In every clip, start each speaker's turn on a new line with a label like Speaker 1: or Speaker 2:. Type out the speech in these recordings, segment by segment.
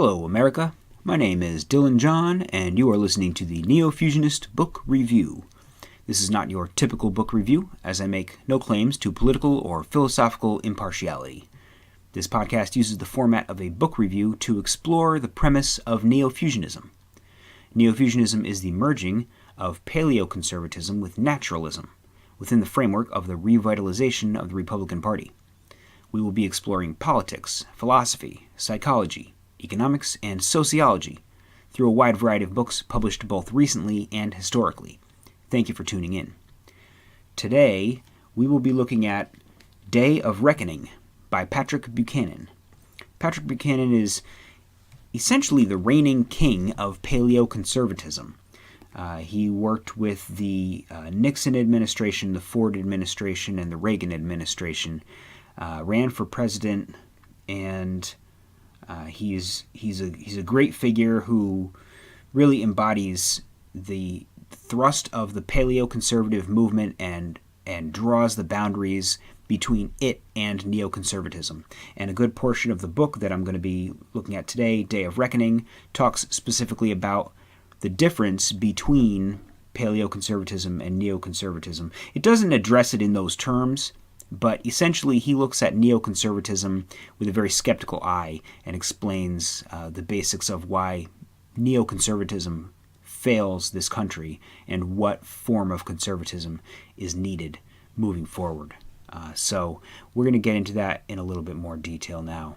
Speaker 1: Hello, America. My name is Dylan John, and you are listening to the Neo-Fusionist Book Review. This is not your typical book review, as I make no claims to political or philosophical impartiality. This podcast uses the format of a book review to explore the premise of Neo-Fusionism. Neo-Fusionism is the merging of paleoconservatism with naturalism, within the framework of the revitalization of the Republican Party. We will be exploring politics, philosophy, psychology, economics, and sociology through a wide variety of books published both recently and historically. Thank you for tuning in. Today, we will be looking at Day of Reckoning by Pat Buchanan. Pat Buchanan is essentially the reigning king of paleoconservatism. He worked with the Nixon administration, the Ford administration, and the Reagan administration, ran for president, and he's a great figure who really embodies the thrust of the paleoconservative movement and draws the boundaries between it and neoconservatism. And a good portion of the book that I'm going to be looking at today, Day of Reckoning, talks specifically about the difference between paleoconservatism and neoconservatism. It doesn't address it in those terms, but essentially he looks at neoconservatism with a very skeptical eye and explains the basics of why neoconservatism fails this country and what form of conservatism is needed moving forward. So we're going to get into that in a little bit more detail now.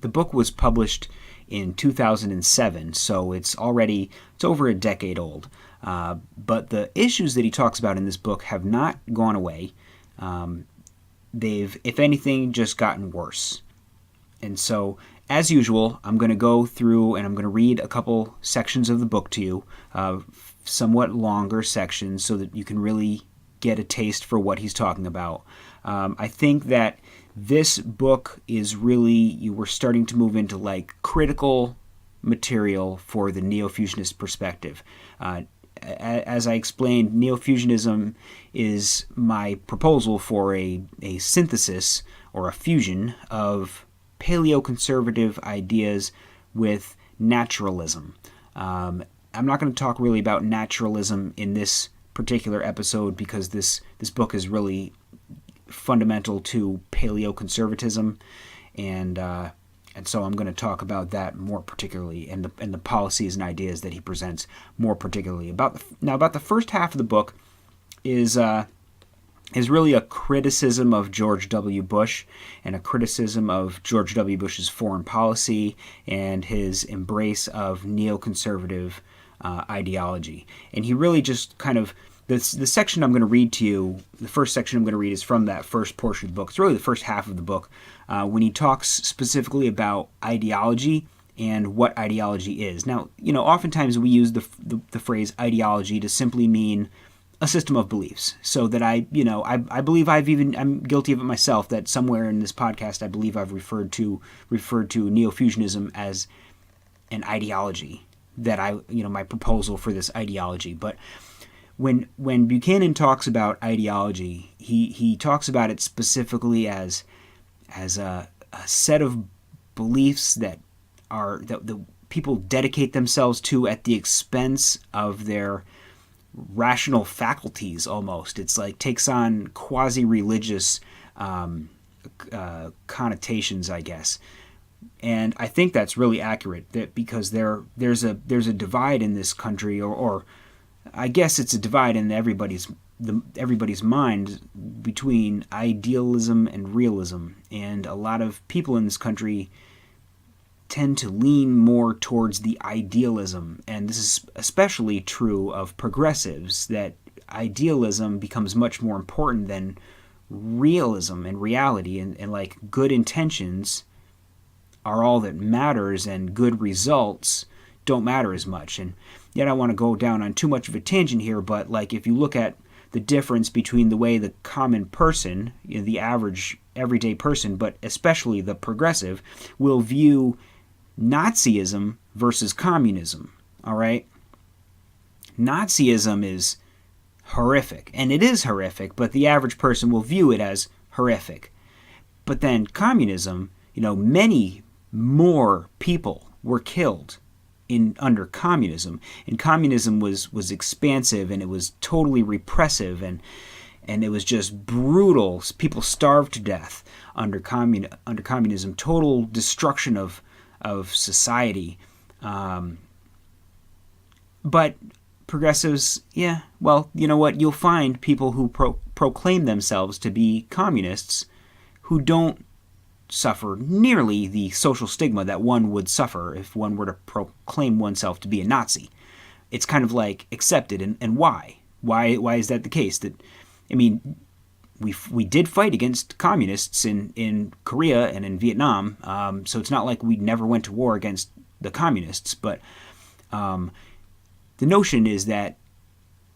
Speaker 1: The book was published in 2007, so it's over a decade old. But the issues that he talks about in this book have not gone away. They've, if anything, just gotten worse. And so, as usual, I'm going to go through and I'm going to read a couple sections of the book to you, somewhat longer sections, so that you can really get a taste for what he's talking about. I think that this book is really, we're starting to move into like critical material for the neo-fusionist perspective. As I explained, neo-fusionism is my proposal for a synthesis or a fusion of paleoconservative ideas with naturalism. I'm not going to talk really about naturalism in this particular episode because this book is really fundamental to paleoconservatism, and so I'm going to talk about that more particularly, and the policies and ideas that he presents more particularly. About the first half of the book is really a criticism of George W. Bush and a criticism of George W. Bush's foreign policy and his embrace of neoconservative ideology. And he really just kind of, the section I'm going to read to you, the first section I'm going to read is from that first portion of the book. It's really the first half of the book, when he talks specifically about ideology and what ideology is. Now, oftentimes we use the phrase ideology to simply mean a system of beliefs. So that I believe I'm guilty of it myself, that somewhere in this podcast I believe I've referred to neo-fusionism as an ideology, that my proposal for this ideology. But when Buchanan talks about ideology, he talks about it specifically as a set of beliefs that the people dedicate themselves to at the expense of their rational faculties. Almost, it's like takes on quasi-religious connotations, I guess. And I think that's really accurate, that because there's a divide in this country, or I guess it's a divide in everybody's mind between idealism and realism, and a lot of people in this country tend to lean more towards the idealism, and this is especially true of progressives, that idealism becomes much more important than realism and reality, and like good intentions are all that matters, and good results don't matter as much. And yet I don't want to go down on too much of a tangent here, but like if you look at the difference between the way the common person, the average everyday person, but especially the progressive, will view Nazism versus communism, all right? Nazism is horrific, and it is horrific, but the average person will view it as horrific. But then communism, many more people were killed under communism. And communism was expansive, and it was totally repressive, and it was just brutal. People starved to death under communism. Total destruction of society. But progressives, yeah, well, you know what? You'll find people who proclaim themselves to be communists who don't suffer nearly the social stigma that one would suffer if one were to proclaim oneself to be a Nazi. It's kind of like accepted, and why? Why is that the case? That, I mean, we did fight against communists in Korea and in Vietnam, so it's not like we never went to war against the communists, but the notion is that,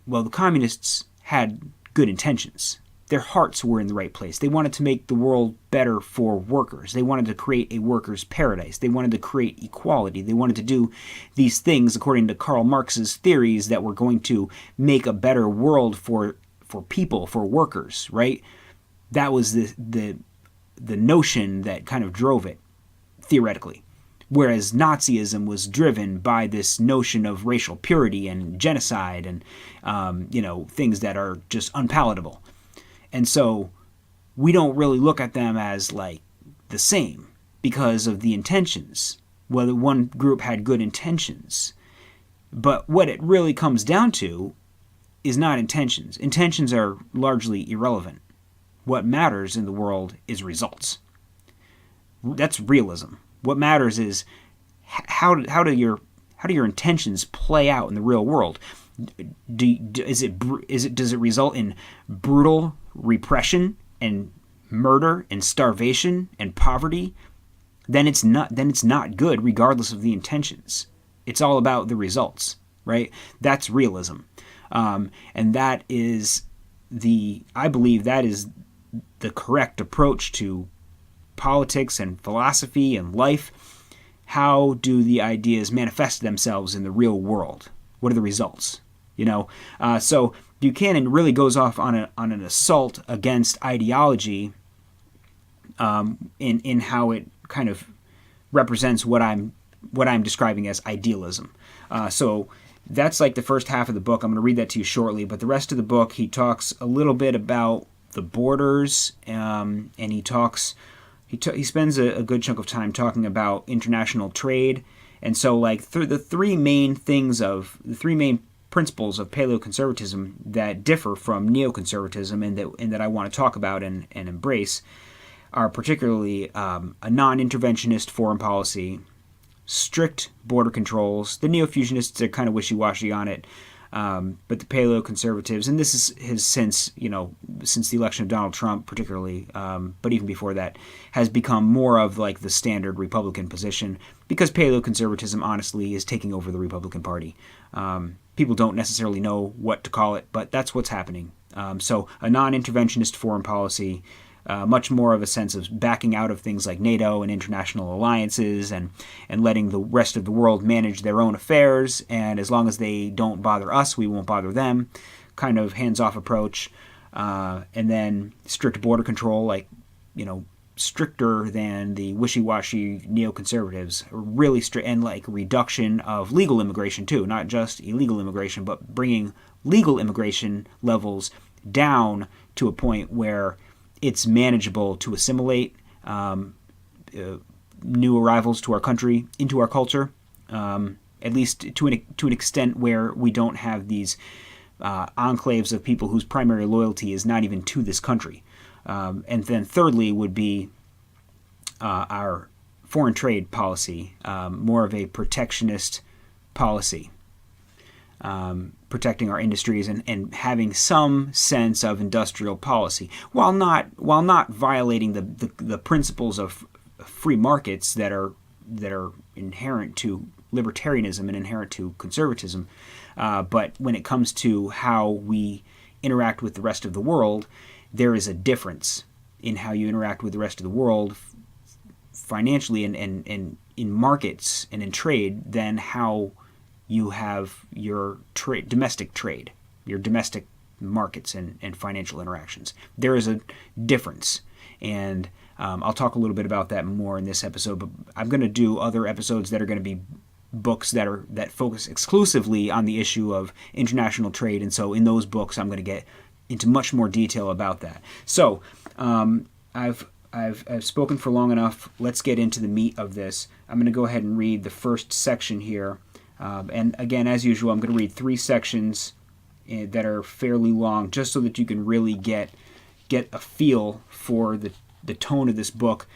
Speaker 1: well, the communists had good intentions. Their hearts were in the right place. They wanted to make the world better for workers. They wanted to create a workers' paradise. They wanted to create equality. They wanted to do these things according to Karl Marx's theories that were going to make a better world for people, for workers, right? That was the notion that kind of drove it, theoretically. Whereas Nazism was driven by this notion of racial purity and genocide and, things that are just unpalatable. And so we don't really look at them as like the same because of the intentions. Whether one group had good intentions. But what it really comes down to is not intentions. Intentions are largely irrelevant. What matters in the world is results. That's realism. What matters is how do your intentions play out in the real world? Does it result in brutal repression and murder and starvation and poverty? Then it's not good, regardless of the intentions. It's all about the results, right? That's realism, and that is I believe that is the correct approach to politics and philosophy and life. How do the ideas manifest themselves in the real world? What are the results? So Buchanan really goes off on an assault against ideology, in how it kind of represents what I'm describing as idealism. So that's like the first half of the book. I'm going to read that to you shortly, but the rest of the book, he talks a little bit about the borders, and he spends a good chunk of time talking about international trade. And so, like, the three main principles of paleoconservatism that differ from neoconservatism and that I want to talk about and embrace are particularly a non-interventionist foreign policy, strict border controls. The neo-fusionists are kind of wishy-washy on it, but the paleoconservatives, and this is since the election of Donald Trump particularly, but even before that, has become more of like the standard Republican position because paleoconservatism honestly is taking over the Republican Party. People don't necessarily know what to call it, but that's what's happening. So a non-interventionist foreign policy, much more of a sense of backing out of things like NATO and international alliances and letting the rest of the world manage their own affairs. And as long as they don't bother us, we won't bother them. Kind of hands-off approach. And then strict border control, stricter than the wishy-washy neoconservatives, really strict, and like reduction of legal immigration too, not just illegal immigration, but bringing legal immigration levels down to a point where it's manageable to assimilate new arrivals to our country, into our culture, at least to an extent where we don't have these enclaves of people whose primary loyalty is not even to this country. And then thirdly would be our foreign trade policy, more of a protectionist policy, protecting our industries and having some sense of industrial policy, while not violating the principles of free markets that are inherent to libertarianism and inherent to conservatism. But when it comes to how we interact with the rest of the world, there is a difference in how you interact with the rest of the world financially and in markets and in trade than how you have your domestic trade, your domestic markets and financial interactions. There is a difference. And I'll talk a little bit about that more in this episode, but I'm going to do other episodes that are going to be books that focus exclusively on the issue of international trade, and so in those books I'm going to get into much more detail about that. So I've spoken for long enough. Let's get into the meat of this. I'm going to go ahead and read the first section here. And again, as usual, I'm going to read 3 sections that are fairly long, just so that you can really get a feel for the tone of this book.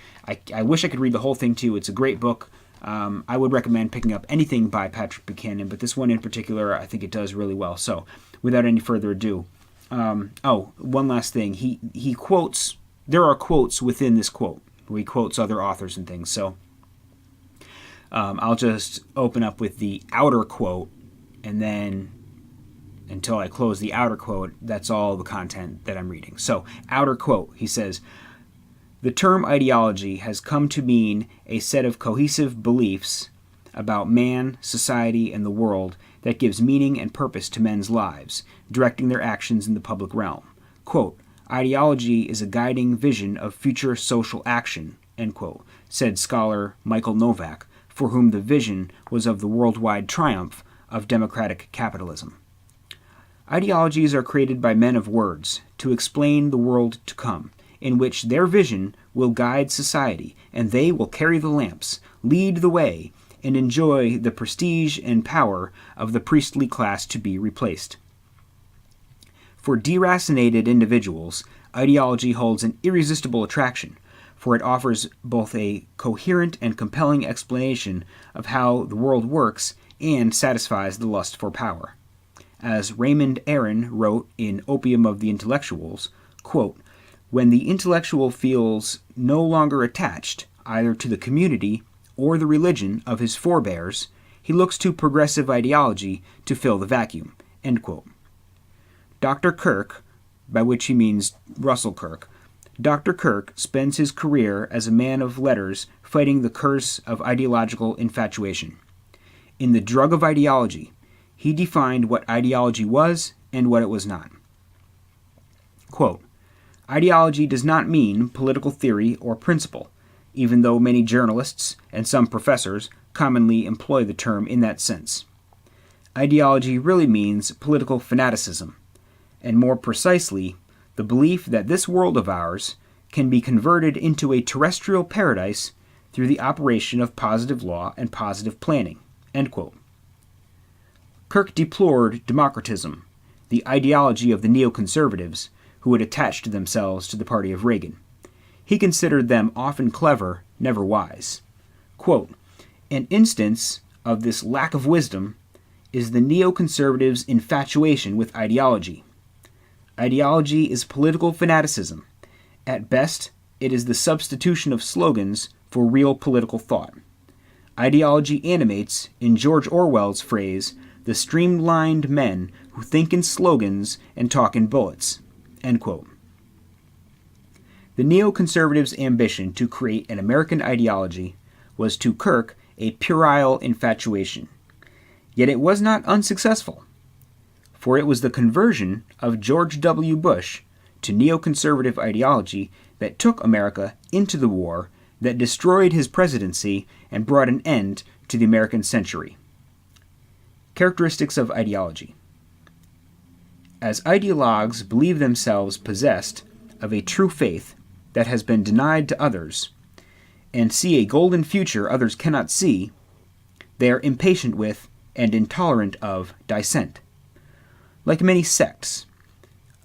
Speaker 1: I wish I could read the whole thing to you. It's a great book. I would recommend picking up anything by Patrick Buchanan, but this one in particular, I think it does really well. So without any further ado, one last thing. He quotes, there are quotes within this quote, where he quotes other authors and things. So I'll just open up with the outer quote, and then until I close the outer quote, that's all the content that I'm reading. So, outer quote, he says, "The term ideology has come to mean a set of cohesive beliefs about man, society, and the world that gives meaning and purpose to men's lives, directing their actions in the public realm. Quote, ideology is a guiding vision of future social action," end quote, said scholar Michael Novak, for whom the vision was of the worldwide triumph of democratic capitalism. Ideologies are created by men of words to explain the world to come, in which their vision will guide society, and they will carry the lamps, lead the way, and enjoy the prestige and power of the priestly class to be replaced. For deracinated individuals, ideology holds an irresistible attraction, for it offers both a coherent and compelling explanation of how the world works and satisfies the lust for power. As Raymond Aron wrote in Opium of the Intellectuals, quote, "When the intellectual feels no longer attached either to the community or the religion of his forebears, he looks to progressive ideology to fill the vacuum," end quote. Dr. Kirk, by which he means Russell Kirk, Dr. Kirk spends his career as a man of letters fighting the curse of ideological infatuation. In The Drug of Ideology, he defined what ideology was and what it was not. Quote, "Ideology does not mean political theory or principle, even though many journalists and some professors commonly employ the term in that sense. Ideology really means political fanaticism, and more precisely, the belief that this world of ours can be converted into a terrestrial paradise through the operation of positive law and positive planning," end quote. Kirk deplored democratism, the ideology of the neoconservatives who had attached themselves to the party of Reagan. He considered them often clever, never wise. Quote, "An instance of this lack of wisdom is the neoconservatives' infatuation with ideology. Ideology is political fanaticism. At best, it is the substitution of slogans for real political thought. Ideology animates, in George Orwell's phrase, the streamlined men who think in slogans and talk in bullets," end quote. The neoconservatives' ambition to create an American ideology was to Kirk a puerile infatuation. Yet it was not unsuccessful, for it was the conversion of George W. Bush to neoconservative ideology that took America into the war, that destroyed his presidency and brought an end to the American century. Characteristics of ideology. As ideologues believe themselves possessed of a true faith that has been denied to others, and see a golden future others cannot see, they are impatient with and intolerant of dissent. Like many sects,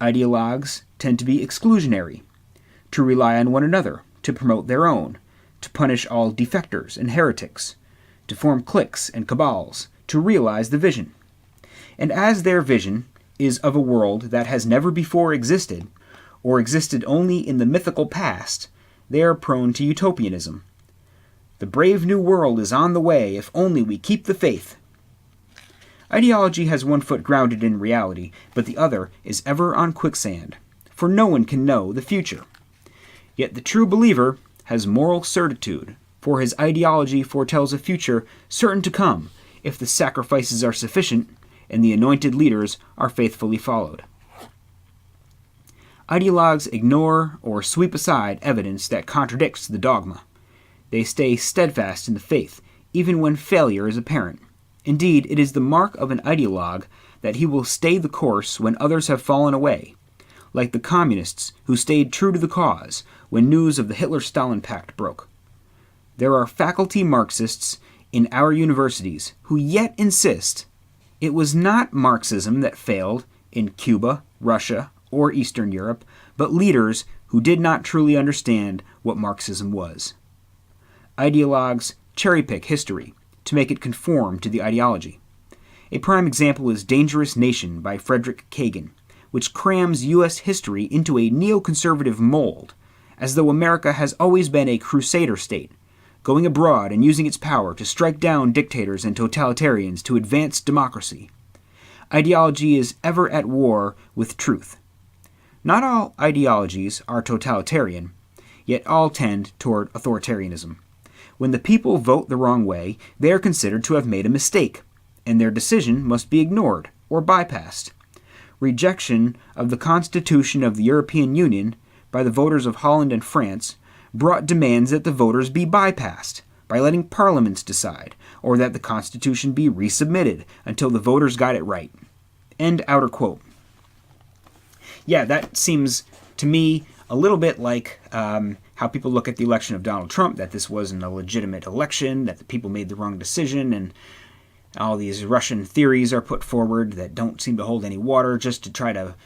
Speaker 1: ideologues tend to be exclusionary, to rely on one another, to promote their own, to punish all defectors and heretics, to form cliques and cabals, to realize the vision. And as their vision is of a world that has never before existed, or existed only in the mythical past, they are prone to utopianism. The brave new world is on the way if only we keep the faith. Ideology has one foot grounded in reality, but the other is ever on quicksand, for no one can know the future. Yet the true believer has moral certitude, for his ideology foretells a future certain to come if the sacrifices are sufficient and the anointed leaders are faithfully followed. Ideologues ignore or sweep aside evidence that contradicts the dogma. They stay steadfast in the faith, even when failure is apparent. Indeed, it is the mark of an ideologue that he will stay the course when others have fallen away, like the communists who stayed true to the cause when news of the Hitler-Stalin Pact broke. There are faculty Marxists in our universities who yet insist it was not Marxism that failed in Cuba, Russia, or Eastern Europe, but leaders who did not truly understand what Marxism was. Ideologues cherry-pick history to make it conform to the ideology. A prime example is Dangerous Nation by Frederick Kagan, which crams U.S. history into a neoconservative mold, as though America has always been a crusader state, going abroad and using its power to strike down dictators and totalitarians to advance democracy. Ideology is ever at war with truth. Not all ideologies are totalitarian, yet all tend toward authoritarianism. When the people vote the wrong way, they are considered to have made a mistake, and their decision must be ignored or bypassed. Rejection of the Constitution of the European Union by the voters of Holland and France brought demands that the voters be bypassed by letting parliaments decide, or that the Constitution be resubmitted until the voters got it right. End outer quote. Yeah, that seems to me a little bit like how people look at the election of Donald Trump, that this wasn't a legitimate election, that the people made the wrong decision, and all these Russian theories are put forward that don't seem to hold any water just to try to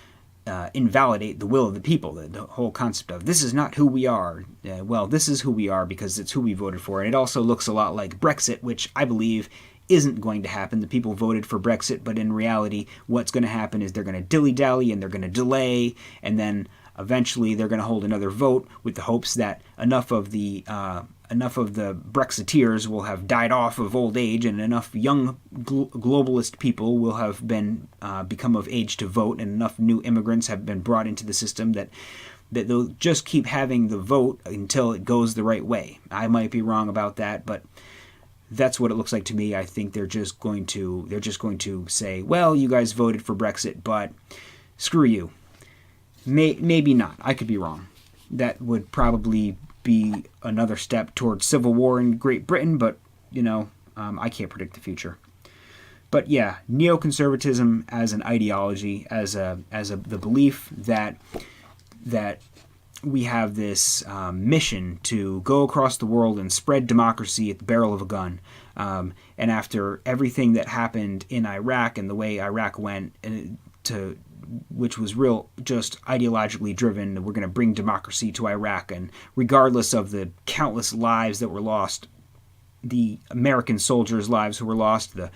Speaker 1: invalidate the will of the people. The whole concept of this is not who we are. Well, this is who we are because it's who we voted for. And it also looks a lot like Brexit, which I believe isn't going to happen. The people voted for Brexit, but in reality, what's going to happen is they're going to dilly-dally and they're going to delay, and then eventually they're going to hold another vote with the hopes that enough of the Brexiteers will have died off of old age, and enough young globalist people will have been become of age to vote, and enough new immigrants have been brought into the system that they'll just keep having the vote until it goes the right way. I might be wrong about that, but that's what it looks like to me. I think they're just going to say, well, you guys voted for Brexit, but screw you. Maybe not. I could be wrong. That would probably be another step towards civil war in Great Britain, but, I can't predict the future. But yeah, neoconservatism as an ideology, as the belief that we have this mission to go across the world and spread democracy at the barrel of a gun. And after everything that happened in Iraq and the way Iraq went which was real just ideologically driven, we're going to bring democracy to Iraq, and regardless of the countless lives that were lost, the American soldiers' lives who were lost, the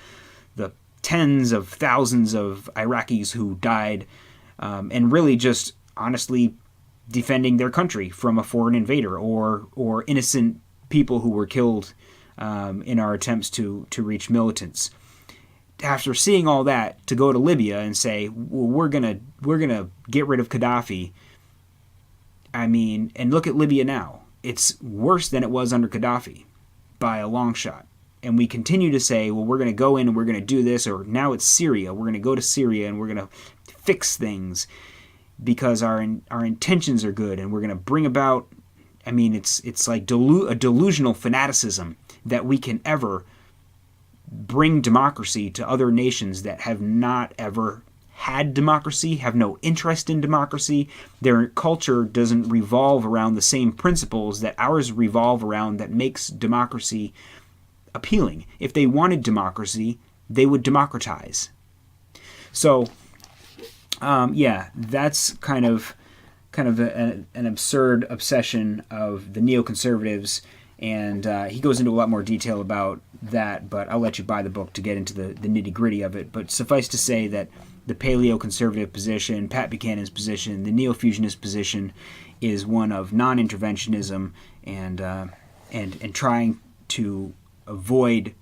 Speaker 1: tens of thousands of Iraqis who died, and really just honestly defending their country from a foreign invader, or innocent people who were killed in our attempts to reach militants. After seeing all that, to go to Libya and say, well, we're gonna get rid of Gaddafi. I mean, and look at Libya now. It's worse than it was under Gaddafi by a long shot. And we continue to say, well, we're going to go in and we're going to do this, or now it's Syria. We're going to go to Syria and we're going to fix things because our intentions are good, and we're going to bring about, I mean, it's like a delusional fanaticism that we can ever bring democracy to other nations that have not ever had democracy, have no interest in democracy. Their culture doesn't revolve around the same principles that ours revolve around, that makes democracy appealing. If they wanted democracy, they would democratize. So, that's kind of an absurd obsession of the neoconservatives. And he goes into a lot more detail about that, but I'll let you buy the book to get into the nitty-gritty of it. But suffice to say that the paleoconservative position, Pat Buchanan's position, the neo-fusionist position is one of non-interventionism and trying to avoid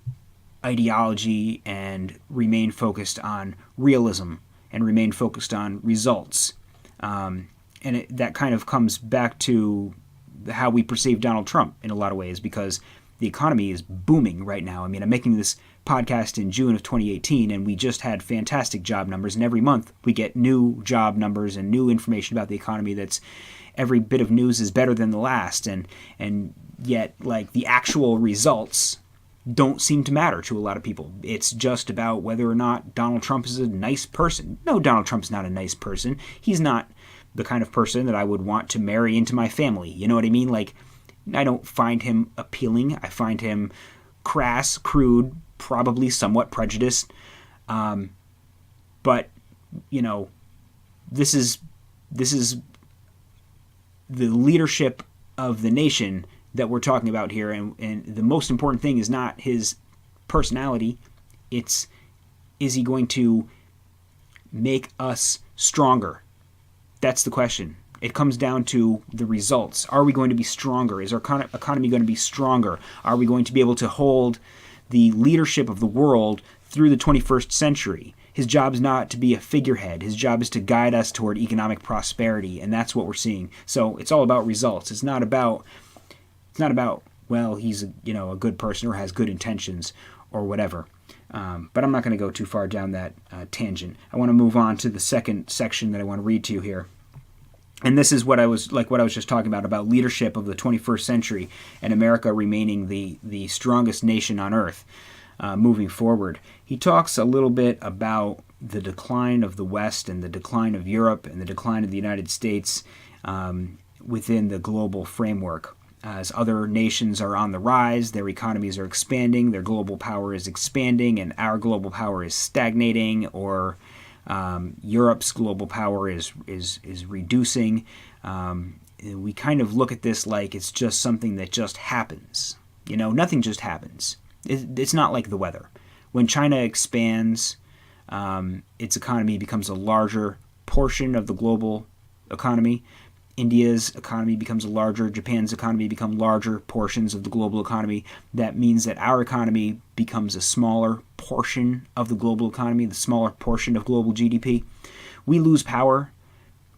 Speaker 1: ideology and remain focused on realism and remain focused on results. That kind of comes back to how we perceive Donald Trump in a lot of ways, because the economy is booming right now. I mean, I'm making this podcast in June of 2018, and we just had fantastic job numbers, and every month we get new job numbers and new information about the economy. That's every bit of news is better than the last, and yet like the actual results don't seem to matter to a lot of people. It's just about whether or not Donald Trump is a nice person. No, Donald Trump's not a nice person. He's not the kind of person that I would want to marry into my family. You know what I mean? Like, I don't find him appealing. I find him crass, crude, probably somewhat prejudiced. But, you know, this is the leadership of the nation that we're talking about here, and the most important thing is not his personality. It's, is he going to make us stronger? That's the question. It comes down to the results. Are we going to be stronger? Is our economy going to be stronger? Are we going to be able to hold the leadership of the world through the 21st century? His job is not to be a figurehead. His job is to guide us toward economic prosperity, and that's what we're seeing. So it's all about results. It's not about, well, he's a good person or has good intentions or whatever. But I'm not going to go too far down that tangent. I want to move on to the second section that I want to read to you here. And this is what I was just talking about leadership of the 21st century and America remaining the strongest nation on earth moving forward. He talks a little bit about the decline of the West and the decline of Europe and the decline of the United States within the global framework. As other nations are on the rise, their economies are expanding, their global power is expanding, and our global power is stagnating, or Europe's global power is reducing. We kind of look at this like it's just something that just happens. Nothing just happens. It's not like the weather. When China expands, its economy becomes a larger portion of the global economy. India's economy becomes larger, Japan's economy become larger portions of the global economy. That means that our economy becomes a smaller portion of the global economy, the smaller portion of global GDP. We lose power.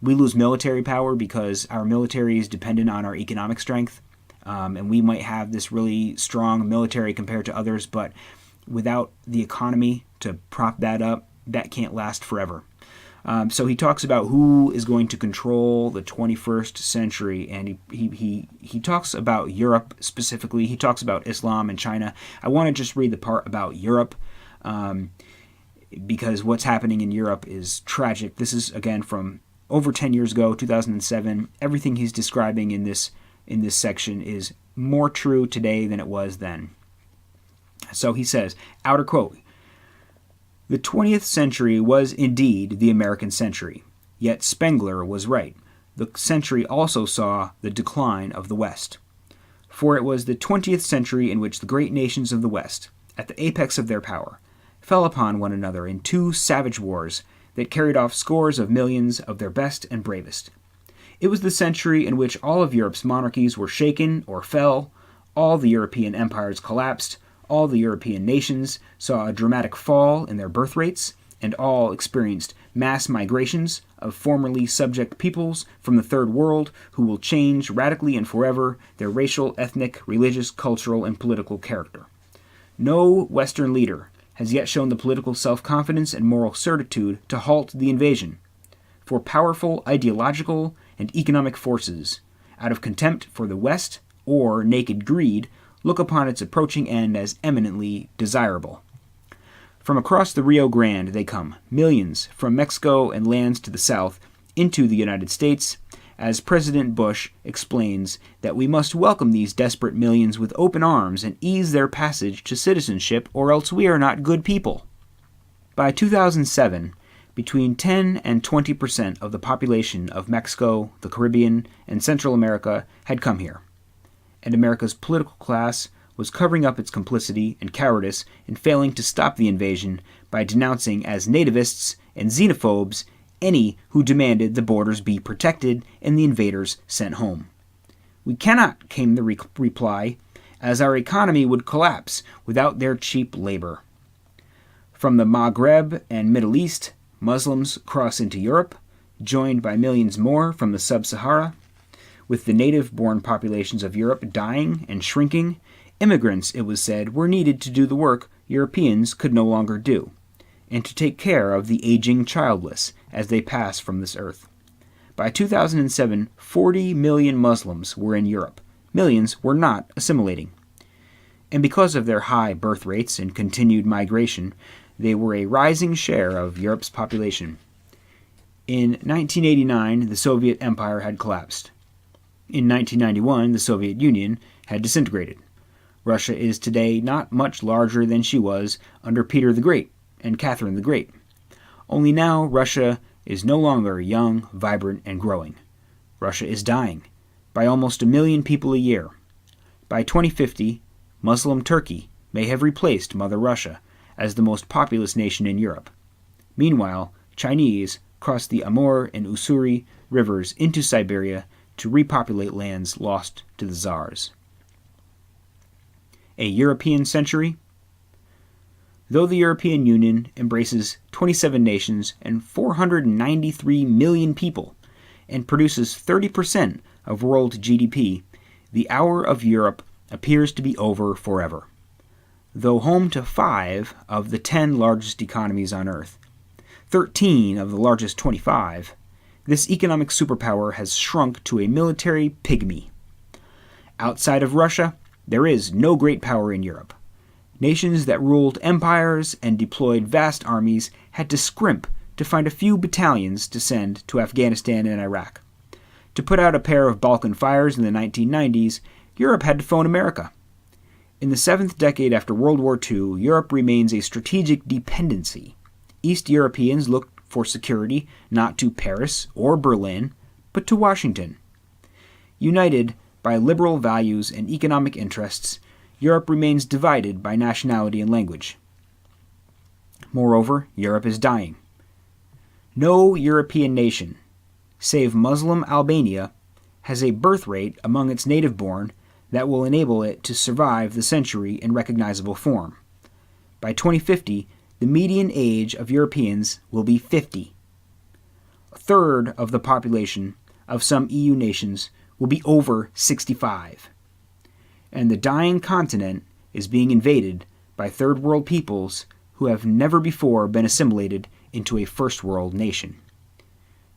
Speaker 1: We lose military power because our military is dependent on our economic strength. And we might have this really strong military compared to others, but without the economy to prop that up, that can't last forever. So he talks about who is going to control the 21st century, and he talks about Europe specifically. He talks about Islam and China. I want to just read the part about Europe because what's happening in Europe is tragic. This is, again, from over 10 years ago, 2007. Everything he's describing in this section is more true today than it was then. So he says, outer quote, "The 20th century was indeed the American century, yet Spengler was right. The century also saw the decline of the West. For it was the 20th century in which the great nations of the West, at the apex of their power, fell upon one another in two savage wars that carried off scores of millions of their best and bravest. It was the century in which all of Europe's monarchies were shaken or fell, all the European empires collapsed, all the European nations saw a dramatic fall in their birth rates, and all experienced mass migrations of formerly subject peoples from the Third World who will change radically and forever their racial, ethnic, religious, cultural, and political character. No Western leader has yet shown the political self-confidence and moral certitude to halt the invasion. For powerful ideological and economic forces, out of contempt for the West or naked greed, look upon its approaching end as eminently desirable. From across the Rio Grande they come, millions, from Mexico and lands to the south, into the United States, as President Bush explains that we must welcome these desperate millions with open arms and ease their passage to citizenship, or else we are not good people." By 2007, between 10 and 20% of the population of Mexico, the Caribbean, and Central America had come here, and America's political class was covering up its complicity and cowardice in failing to stop the invasion by denouncing as nativists and xenophobes any who demanded the borders be protected and the invaders sent home. "We cannot," came the reply, "as our economy would collapse without their cheap labor." From the Maghreb and Middle East, Muslims cross into Europe, joined by millions more from the Sub-Sahara. With the native-born populations of Europe dying and shrinking, immigrants, it was said, were needed to do the work Europeans could no longer do, and to take care of the aging childless as they pass from this earth. By 2007, 40 million Muslims were in Europe. Millions were not assimilating. And because of their high birth rates and continued migration, they were a rising share of Europe's population. In 1989, the Soviet Empire had collapsed. In 1991, the Soviet Union had disintegrated. Russia is today not much larger than she was under Peter the Great and Catherine the Great. Only now Russia is no longer young, vibrant, and growing. Russia is dying by almost 1 million people a year. By 2050, Muslim Turkey may have replaced Mother Russia as the most populous nation in Europe. Meanwhile, Chinese cross the Amur and Ussuri rivers into Siberia to repopulate lands lost to the Tsars. A European century? Though the European Union embraces 27 nations and 493 million people and produces 30% of world GDP, the hour of Europe appears to be over forever. Though home to 5 of the 10 largest economies on Earth, 13 of the largest 25, this economic superpower has shrunk to a military pygmy. Outside of Russia, there is no great power in Europe. Nations that ruled empires and deployed vast armies had to scrimp to find a few battalions to send to Afghanistan and Iraq. To put out a pair of Balkan fires in the 1990s, Europe had to phone America. In the 7th decade after World War II, Europe remains a strategic dependency. East Europeans look for security not to Paris or Berlin, but to Washington. United by liberal values and economic interests, Europe remains divided by nationality and language. Moreover, Europe is dying. No European nation, save Muslim Albania, has a birth rate among its native-born that will enable it to survive the century in recognizable form. By 2050, the median age of Europeans will be 50. A third of the population of some EU nations will be over 65. And the dying continent is being invaded by third world peoples who have never before been assimilated into a first world nation.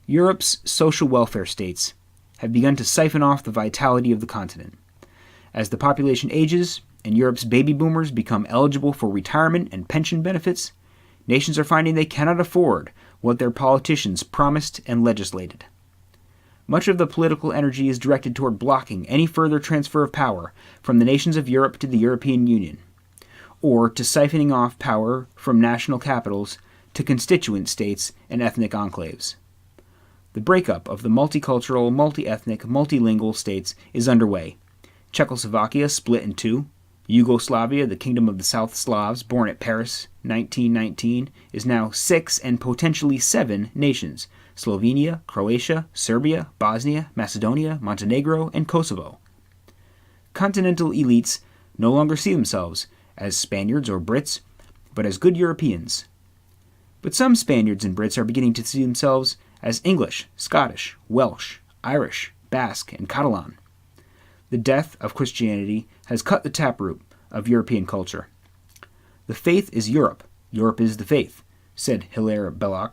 Speaker 1: Europe's social welfare states have begun to siphon off the vitality of the continent. As the population ages and Europe's baby boomers become eligible for retirement and pension benefits, nations are finding they cannot afford what their politicians promised and legislated. Much of the political energy is directed toward blocking any further transfer of power from the nations of Europe to the European Union, or to siphoning off power from national capitals to constituent states and ethnic enclaves. The breakup of the multicultural, multi-ethnic, multilingual states is underway. Czechoslovakia split in two. Yugoslavia, the Kingdom of the South Slavs, born at Paris, 1919, is now 6 and potentially 7 nations: Slovenia, Croatia, Serbia, Bosnia, Macedonia, Montenegro, and Kosovo. Continental elites no longer see themselves as Spaniards or Brits, but as good Europeans. But some Spaniards and Brits are beginning to see themselves as English, Scottish, Welsh, Irish, Basque, and Catalan. The death of Christianity has cut the taproot of European culture. The faith is Europe. Europe is the faith, said Hilaire Belloc.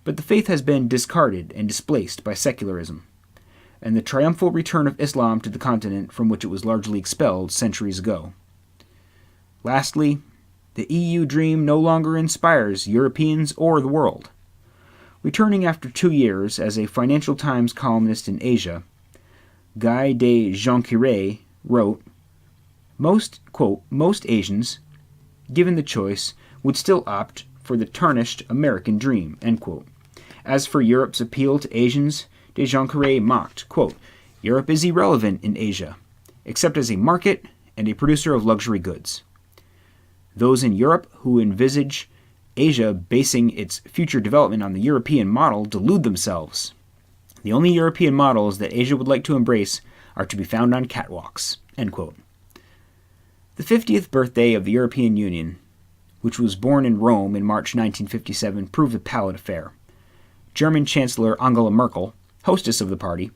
Speaker 1: But the faith has been discarded and displaced by secularism, and the triumphal return of Islam to the continent from which it was largely expelled centuries ago. Lastly, the EU dream no longer inspires Europeans or the world. Returning after 2 years as a Financial Times columnist in Asia, Guy de Jonquière wrote, most Asians, given the choice, would still opt for the tarnished American dream, end quote. As for Europe's appeal to Asians, de Jonquière mocked, quote, Europe is irrelevant in Asia, except as a market and a producer of luxury goods. Those in Europe who envisage Asia basing its future development on the European model delude themselves. The only European models that Asia would like to embrace are to be found on catwalks, end quote. The 50th birthday of the European Union, which was born in Rome in March 1957, proved a pallid affair. German Chancellor Angela Merkel, hostess of the party,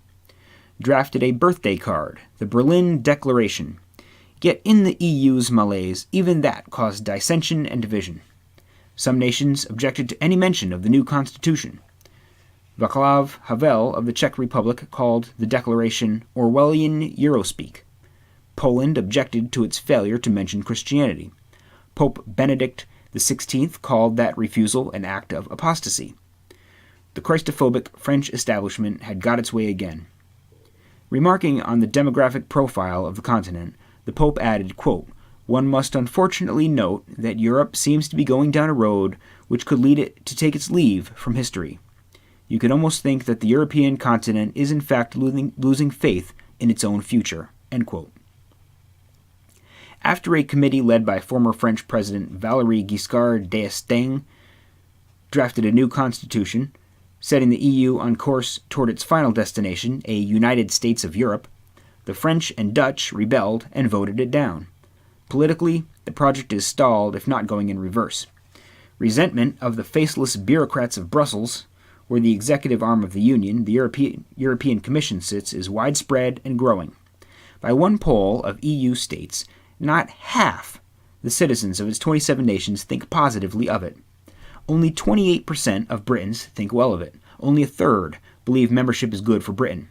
Speaker 1: drafted a birthday card, the Berlin Declaration, Yet in the EU's malaise, even that caused dissension and division. Some nations objected to any mention of the new constitution. Václav Havel of the Czech Republic called the declaration Orwellian Eurospeak. Poland objected to its failure to mention Christianity. Pope Benedict XVI called that refusal an act of apostasy. The Christophobic French establishment had got its way again. Remarking on the demographic profile of the continent, the Pope added, quote, "One must unfortunately note that Europe seems to be going down a road which could lead it to take its leave from history. You could almost think that the European continent is in fact losing faith in its own future." End quote. After a committee led by former French President Valéry Giscard d'Estaing drafted a new constitution, setting the EU on course toward its final destination, a United States of Europe, the French and Dutch rebelled and voted it down. Politically, the project is stalled, if not going in reverse. Resentment of the faceless bureaucrats of Brussels, where the executive arm of the Union, the European Commission, sits, is widespread and growing. By one poll of EU states, not half the citizens of its 27 nations think positively of it. Only 28% of Britons think well of it. Only a third believe membership is good for Britain.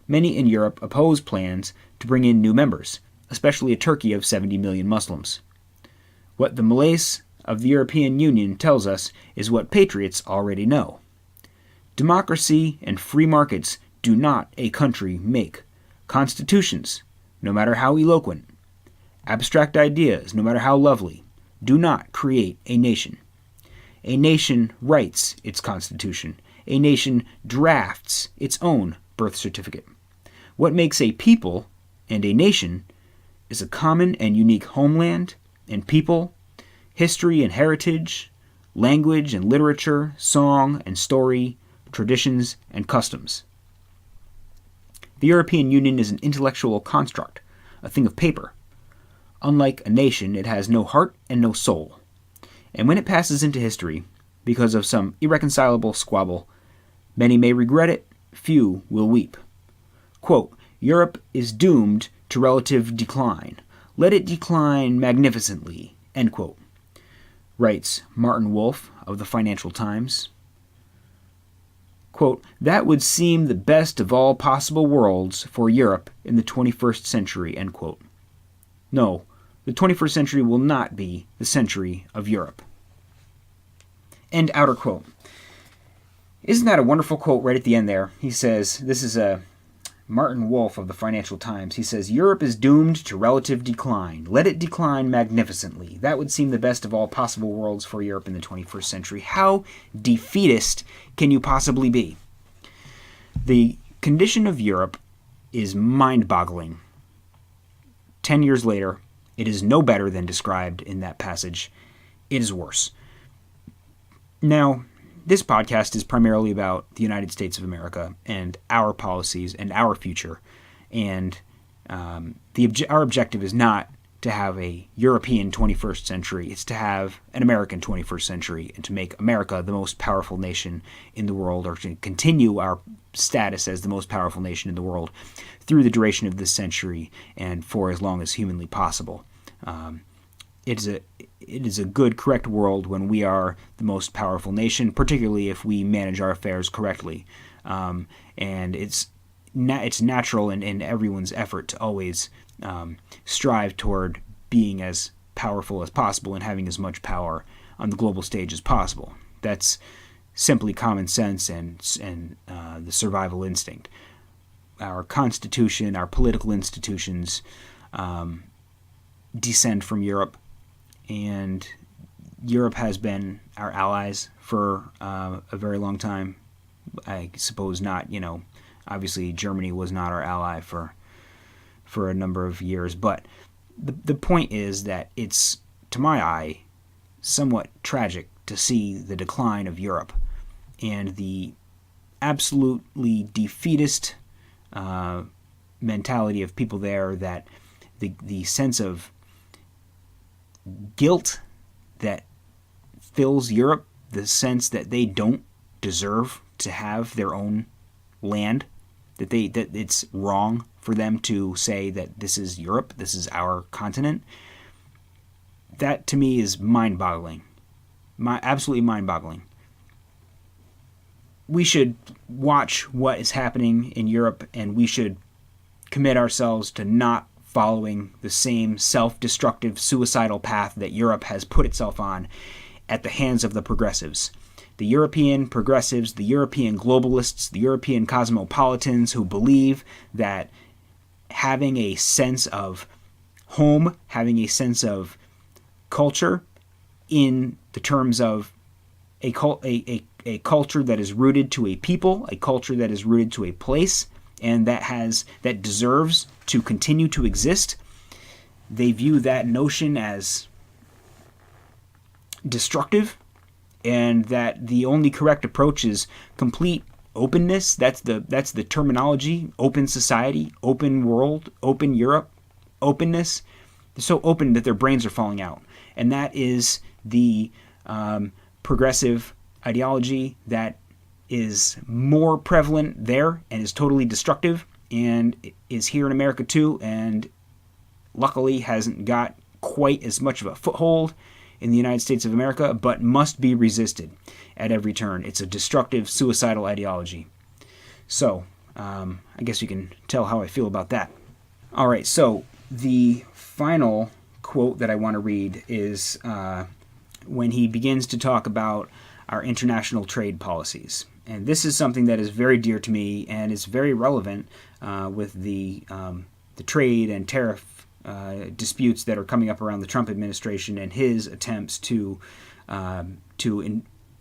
Speaker 1: Many in Europe oppose plans to bring in new members, especially a Turkey of 70 million Muslims. What the malaise of the European Union tells us is what patriots already know. Democracy and free markets do not a country make. Constitutions, no matter how eloquent, abstract ideas, no matter how lovely, do not create a nation. A nation writes its constitution. A nation drafts its own birth certificate. What makes a people and a nation is a common and unique homeland and people, history and heritage, language and literature, song and story, traditions and customs. The European Union is an intellectual construct, a thing of paper. Unlike a nation, it has no heart and no soul. And when it passes into history, because of some irreconcilable squabble, many may regret it, few will weep. Quote, "Europe is doomed to relative decline. Let it decline magnificently," end quote, writes Martin Wolf of the Financial Times. Quote, "That would seem the best of all possible worlds for Europe in the 21st century," end quote. No, the 21st century will not be the century of Europe. End outer quote. Isn't that a wonderful quote right at the end there? He says, this is Martin Wolf of the Financial Times. He says, "Europe is doomed to relative decline. Let it decline magnificently. That would seem the best of all possible worlds for Europe in the 21st century." How defeatist can you possibly be? The condition of Europe is mind-boggling. 10 years later, it is no better than described in that passage. It is worse. Now, this podcast is primarily about the United States of America and our policies and our future. And our objective is not to have a European 21st century. It's to have an American 21st century and to make America the most powerful nation in the world, or to continue our status as the most powerful nation in the world through the duration of this century and for as long as humanly possible. It is a good, correct world when we are the most powerful nation, particularly if we manage our affairs correctly. And it's natural in everyone's effort to always strive toward being as powerful as possible and having as much power on the global stage as possible. That's simply common sense and the survival instinct. Our Constitution, our political institutions descend from Europe, and Europe has been our allies for a very long time. I suppose not, obviously Germany was not our ally for a number of years, but the point is that it's, to my eye, somewhat tragic to see the decline of Europe and the absolutely defeatist mentality of people there, that the sense of guilt that fills Europe, the sense that they don't deserve to have their own land, that it's wrong for them to say that this is Europe, this is our continent. That to me is mind-boggling. Absolutely mind-boggling. We should watch what is happening in Europe, and we should commit ourselves to not following the same self-destructive, suicidal path that Europe has put itself on at the hands of the progressives. The European progressives, the European globalists, the European cosmopolitans who believe that having a sense of home, having a sense of culture in the terms of a culture that is rooted to a people, a culture that is rooted to a place, and that deserves to continue to exist. They view that notion as destructive, and that the only correct approach is complete openness. That's the terminology: open society, open world, open Europe, openness. They're so open that their brains are falling out, and that is the progressive ideology that is more prevalent there and is totally destructive, and is here in America too, and luckily hasn't got quite as much of a foothold in the United States of America, but must be resisted at every turn. It's a destructive, suicidal ideology. So, I guess you can tell how I feel about that. All right, so the final quote that I want to read is when he begins to talk about our international trade policies. And this is something that is very dear to me, and is very relevant with the trade and tariff disputes that are coming up around the Trump administration and his attempts to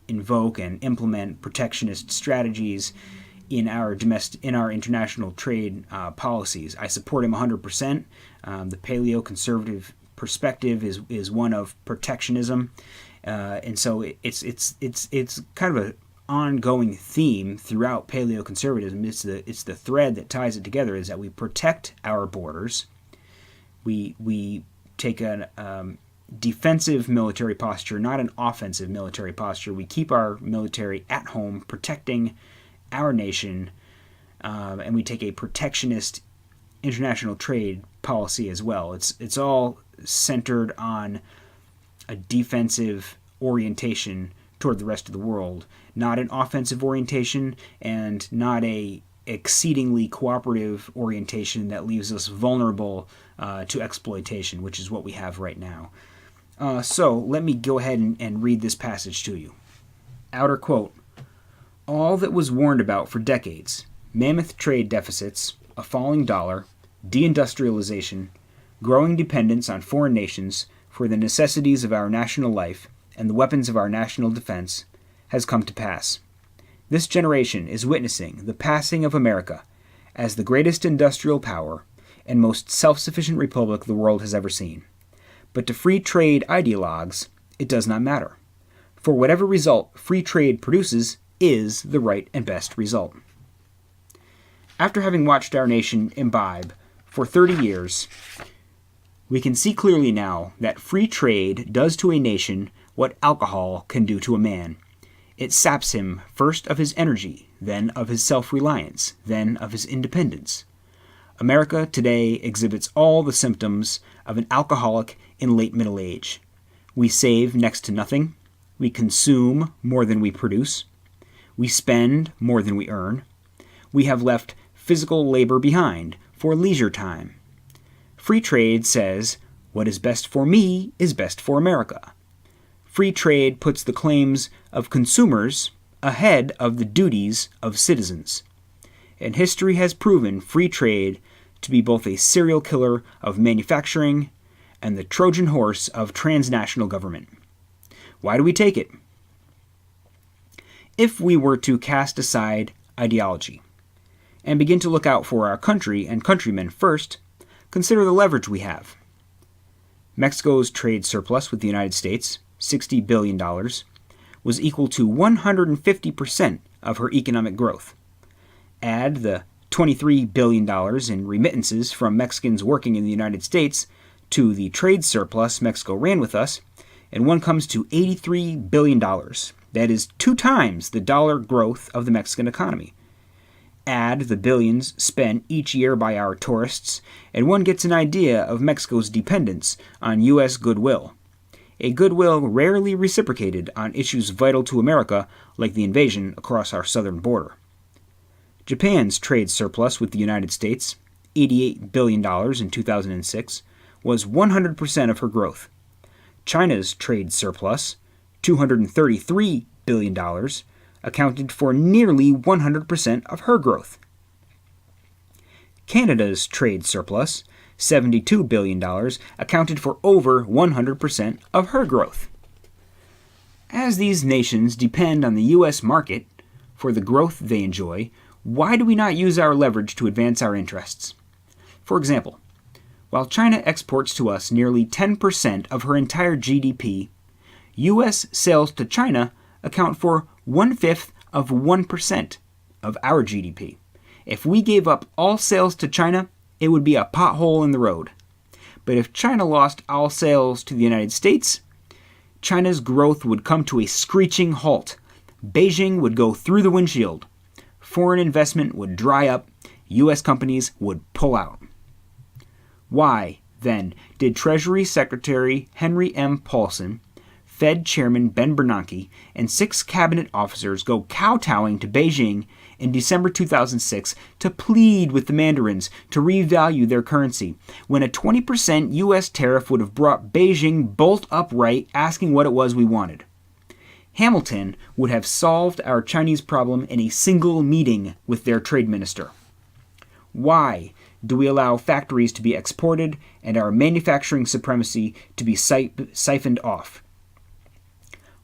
Speaker 1: invoke and implement protectionist strategies in our international trade policies. I support him 100%. The paleoconservative perspective is one of protectionism, and so it's kind of an ongoing theme throughout paleoconservatism. It's the thread that ties it together, is that we protect our borders. We take a defensive military posture, not an offensive military posture. We keep our military at home, protecting our nation, and we take a protectionist international trade policy as well. It's all centered on a defensive orientation toward the rest of the world, not an offensive orientation, and not a exceedingly cooperative orientation that leaves us vulnerable to exploitation, which is what we have right now. So let me go ahead and read this passage to you. Outer quote: "All that was warned about for decades, mammoth trade deficits, a falling dollar, deindustrialization, growing dependence on foreign nations for the necessities of our national life and the weapons of our national defense, has come to pass. This generation is witnessing the passing of America as the greatest industrial power and most self-sufficient republic the world has ever seen. But to free trade ideologues, it does not matter. For whatever result free trade produces is the right and best result." After having watched our nation imbibe for 30 years, we can see clearly now that free trade does to a nation what alcohol can do to a man. It saps him first of his energy, then of his self-reliance, then of his independence. America today exhibits all the symptoms of an alcoholic in late middle age. We save next to nothing. We consume more than we produce. We spend more than we earn. We have left physical labor behind for leisure time. Free trade says, what is best for me is best for America. Free trade puts the claims of consumers ahead of the duties of citizens. And history has proven free trade to be both a serial killer of manufacturing and the Trojan horse of transnational government. Why do we take it? If we were to cast aside ideology and begin to look out for our country and countrymen first, consider the leverage we have. Mexico's trade surplus with the United States, $60 billion, was equal to 150% of her economic growth. Add the $23 billion in remittances from Mexicans working in the United States to the trade surplus Mexico ran with us, and one comes to $83 billion. That is 2 times the dollar growth of the Mexican economy. Add the billions spent each year by our tourists, and one gets an idea of Mexico's dependence on U.S. goodwill. A goodwill rarely reciprocated on issues vital to America, like the invasion across our southern border. Japan's trade surplus with the United States, $88 billion in 2006, was 100% of her growth. China's trade surplus, $233 billion, accounted for nearly 100% of her growth. Canada's trade surplus, $72 billion, accounted for over 100% of her growth. As these nations depend on the U.S. market for the growth they enjoy, why do we not use our leverage to advance our interests? For example, while China exports to us nearly 10% of her entire GDP, U.S. sales to China account for 1/5 of 1% of our GDP. If we gave up all sales to China, it would be a pothole in the road. But if China lost all sales to the United States, China's growth would come to a screeching halt. Beijing would go through the windshield. Foreign investment would dry up. U.S. companies would pull out. Why, then, did Treasury Secretary Henry M. Paulson, Fed Chairman Ben Bernanke, and 6 cabinet officers go kowtowing to Beijing in December 2006 to plead with the mandarins to revalue their currency, when a 20% U.S. tariff would have brought Beijing bolt upright asking what it was we wanted? Hamilton would have solved our Chinese problem in a single meeting with their trade minister. Why do we allow factories to be exported and our manufacturing supremacy to be siphoned off?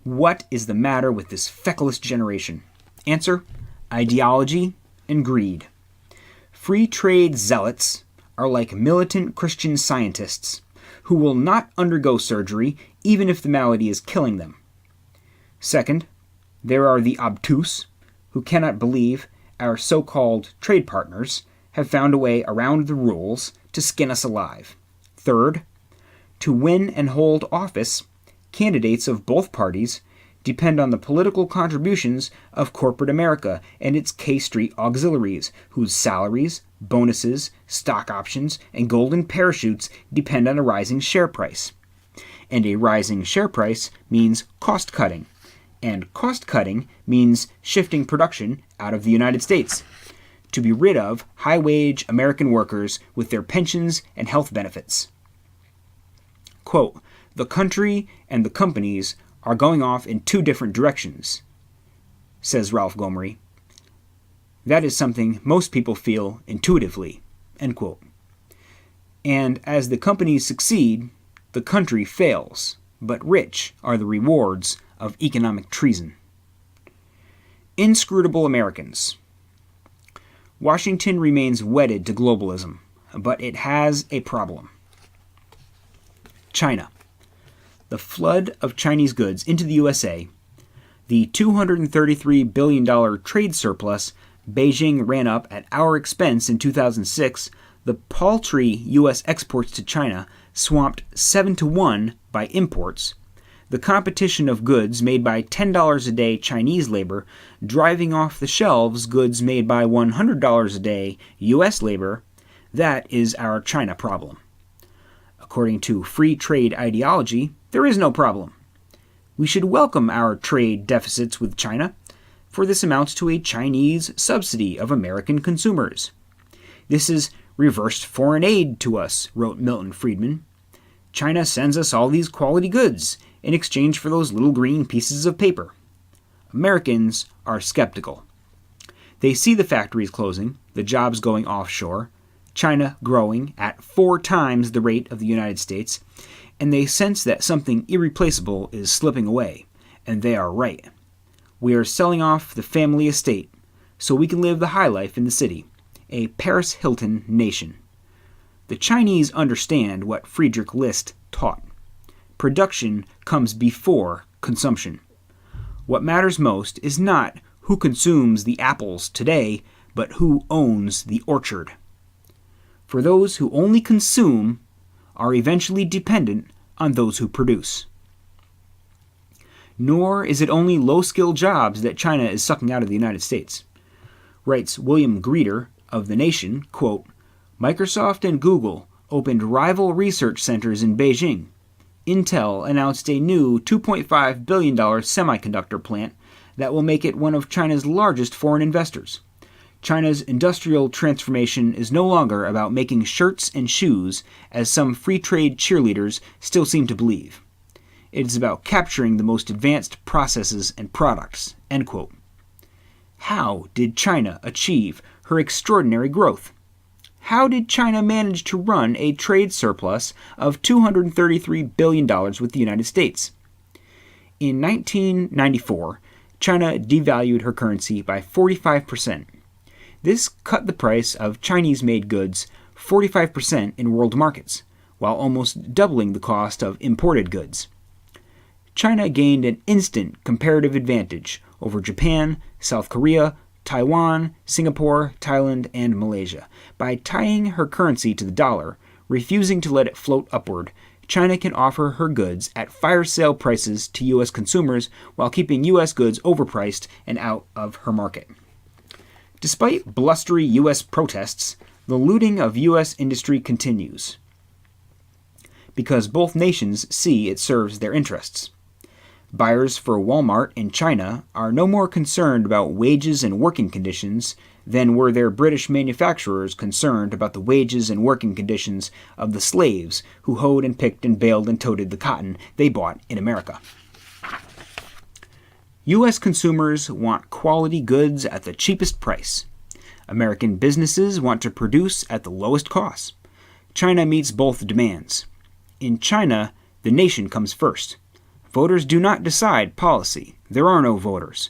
Speaker 1: What is the matter with this feckless generation? Answer: ideology and greed. Free trade zealots are like militant Christian scientists who will not undergo surgery even if the malady is killing them. Second, there are the obtuse who cannot believe our so-called trade partners have found a way around the rules to skin us alive. Third, to win and hold office, candidates of both parties depend on the political contributions of corporate America and its K Street auxiliaries, whose salaries, bonuses, stock options, and golden parachutes depend on a rising share price. And a rising share price means cost cutting, and cost cutting means shifting production out of the United States to be rid of high-wage American workers with their pensions and health benefits. Quote, "The country and the companies are going off in 2 different directions," says Ralph Gomery. That is something most people feel intuitively. End quote. And as the companies succeed, the country fails, but rich are the rewards of economic treason. Inscrutable Americans. Washington remains wedded to globalism, but it has a problem. China. The flood of Chinese goods into the USA, the $233 billion trade surplus Beijing ran up at our expense in 2006, the paltry U.S. exports to China swamped 7-to-1 by imports, the competition of goods made by $10 a day Chinese labor driving off the shelves goods made by $100 a day U.S. labor, that is our China problem. According to free trade ideology, there is no problem. We should welcome our trade deficits with China, for this amounts to a Chinese subsidy of American consumers. This is reversed foreign aid to us, wrote Milton Friedman. China sends us all these quality goods in exchange for those little green pieces of paper. Americans are skeptical. They see the factories closing, the jobs going offshore, China growing at 4 times the rate of the United States, and they sense that something irreplaceable is slipping away, and they are right. We are selling off the family estate so we can live the high life in the city, a Paris Hilton nation. The Chinese understand what Friedrich List taught. Production comes before consumption. What matters most is not who consumes the apples today, but who owns the orchard. For those who only consume are eventually dependent on those who produce. Nor is it only low-skilled jobs that China is sucking out of the United States. Writes William Greeter of The Nation, quote, Microsoft and Google opened rival research centers in Beijing. Intel announced a new $2.5 billion semiconductor plant that will make it one of China's largest foreign investors. China's industrial transformation is no longer about making shirts and shoes, as some free trade cheerleaders still seem to believe. It is about capturing the most advanced processes and products. End quote. How did China achieve her extraordinary growth? How did China manage to run a trade surplus of $233 billion with the United States? In 1994, China devalued her currency by 45%. This cut the price of Chinese-made goods 45% in world markets, while almost doubling the cost of imported goods. China gained an instant comparative advantage over Japan, South Korea, Taiwan, Singapore, Thailand, and Malaysia. By tying her currency to the dollar, refusing to let it float upward, China can offer her goods at fire sale prices to U.S. consumers while keeping U.S. goods overpriced and out of her market. Despite blustery U.S. protests, the looting of U.S. industry continues because both nations see it serves their interests. Buyers for Walmart in China are no more concerned about wages and working conditions than were their British manufacturers concerned about the wages and working conditions of the slaves who hoed and picked and baled and toted the cotton they bought in America. U.S. consumers want quality goods at the cheapest price. American businesses want to produce at the lowest cost. China meets both demands. In China, the nation comes first. Voters do not decide policy. There are no voters.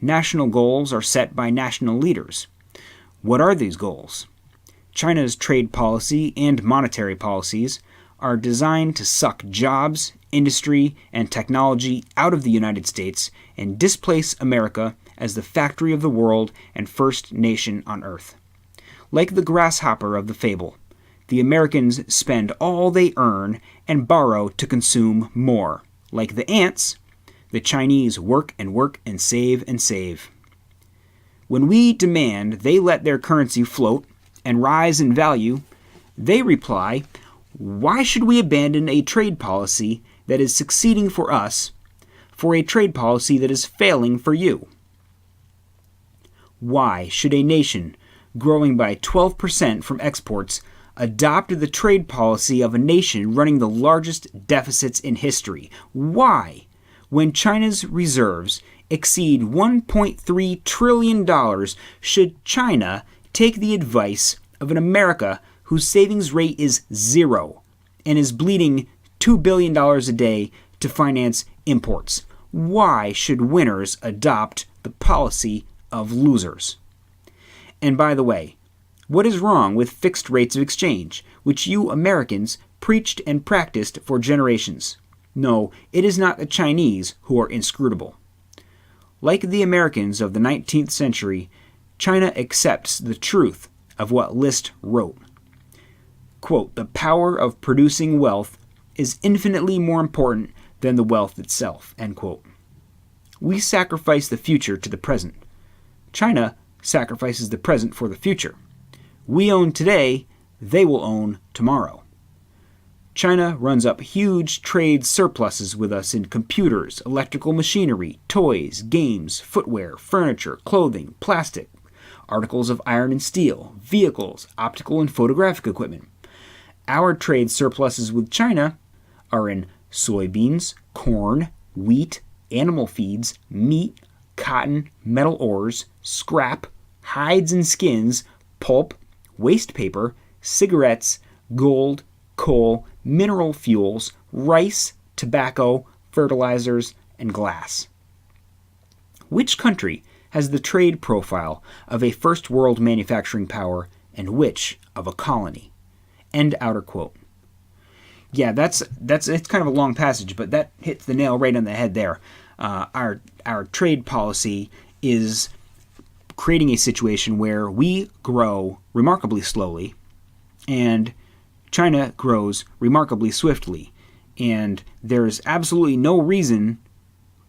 Speaker 1: National goals are set by national leaders. What are these goals? China's trade policy and monetary policies are designed to suck jobs, industry, and technology out of the United States and displace America as the factory of the world and first nation on earth. Like the grasshopper of the fable, the Americans spend all they earn and borrow to consume more. Like the ants, the Chinese work and save and save. When we demand they let their currency float and rise in value, they reply, why should we abandon a trade policy that is succeeding for us for a trade policy that is failing for you? Why should a nation growing by 12% from exports adopt the trade policy of a nation running the largest deficits in history? Why, when China's reserves exceed $1.3 trillion, should China take the advice of an America whose savings rate is zero and is bleeding $2 billion a day to finance imports? Why should winners adopt the policy of losers? And by the way, what is wrong with fixed rates of exchange, which you Americans preached and practiced for generations? No, it is not the Chinese who are inscrutable. Like the Americans of the 19th century, China accepts the truth of what Liszt wrote. Quote, the power of producing wealth is infinitely more important than the wealth itself. End quote. We sacrifice the future to the present. China sacrifices the present for the future. We own today, they will own tomorrow. China runs up huge trade surpluses with us in computers, electrical machinery, toys, games, footwear, furniture, clothing, plastic, articles of iron and steel, vehicles, optical and photographic equipment. Our trade surpluses with China are in soybeans, corn, wheat, animal feeds, meat, cotton, metal ores, scrap, hides and skins, pulp, waste paper, cigarettes, gold, coal, mineral fuels, rice, tobacco, fertilizers, and glass. Which country has the trade profile of a first world manufacturing power and which of a colony? End outer quote. Yeah, it's kind of a long passage, but that hits the nail right on the head there. Our trade policy is creating a situation where we grow remarkably slowly and China grows remarkably swiftly. And there's absolutely no reason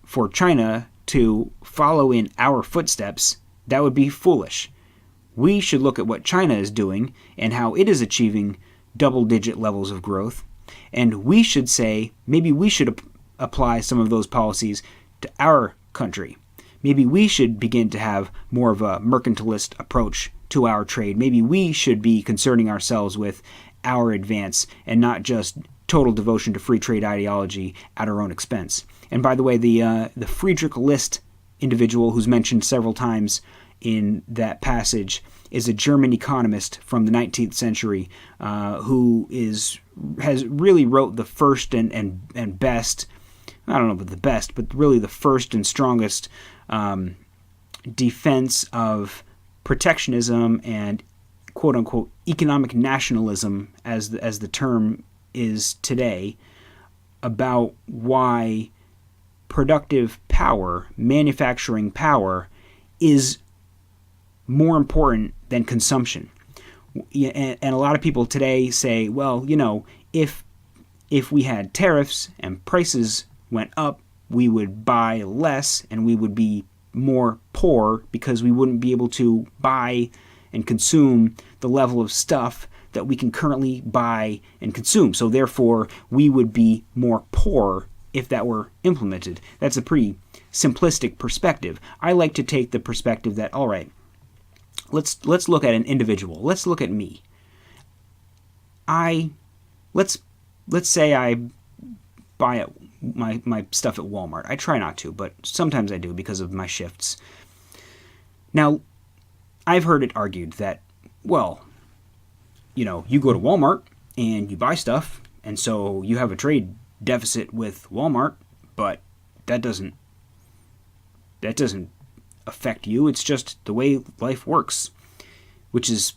Speaker 1: for China to follow in our footsteps. That would be foolish. we should look at what China is doing and how it is achieving double-digit levels of growth, and we should say maybe we should apply some of those policies to our country. Maybe we should begin to have more of a mercantilist approach to our trade. Maybe we should be concerning ourselves with our advance and not just total devotion to free trade ideology at our own expense. And by the way, the Friedrich List individual who's mentioned several times in that passage is a German economist from the 19th century who has really wrote the first and best, I don't know about the best, but really the first and strongest defense of protectionism and quote-unquote economic nationalism, as the term is today, about why productive power, manufacturing power, is more important than consumption. And a lot of people today say, well, if we had tariffs and prices went up, we would buy less and we would be more poor because we wouldn't be able to buy and consume the level of stuff that we can currently buy and consume. So therefore, we would be more poor if that were implemented. That's a pretty simplistic perspective. I like to take the perspective that, all right, let's look at an individual. Let's look at me. Let's say I buy my stuff at Walmart. I try not to, but sometimes I do because of my shifts. Now, I've heard it argued that, well, you go to Walmart and you buy stuff, and so you have a trade deficit with Walmart, but that doesn't affect you. It's just the way life works, which is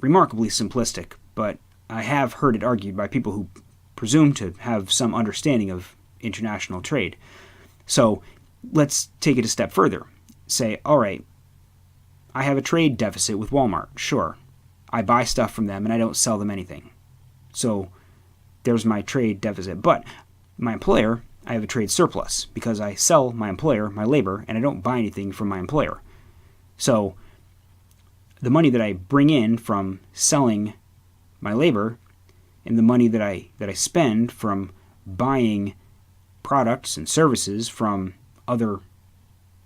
Speaker 1: remarkably simplistic, but I have heard it argued by people who presume to have some understanding of international trade. So let's take it a step further. Say, all right, I have a trade deficit with Walmart. Sure. I buy stuff from them and I don't sell them anything. So there's my trade deficit. But my employer, I have a trade surplus because I sell my employer my labor and I don't buy anything from my employer. So the money that I bring in from selling my labor and the money that I spend from buying products and services from other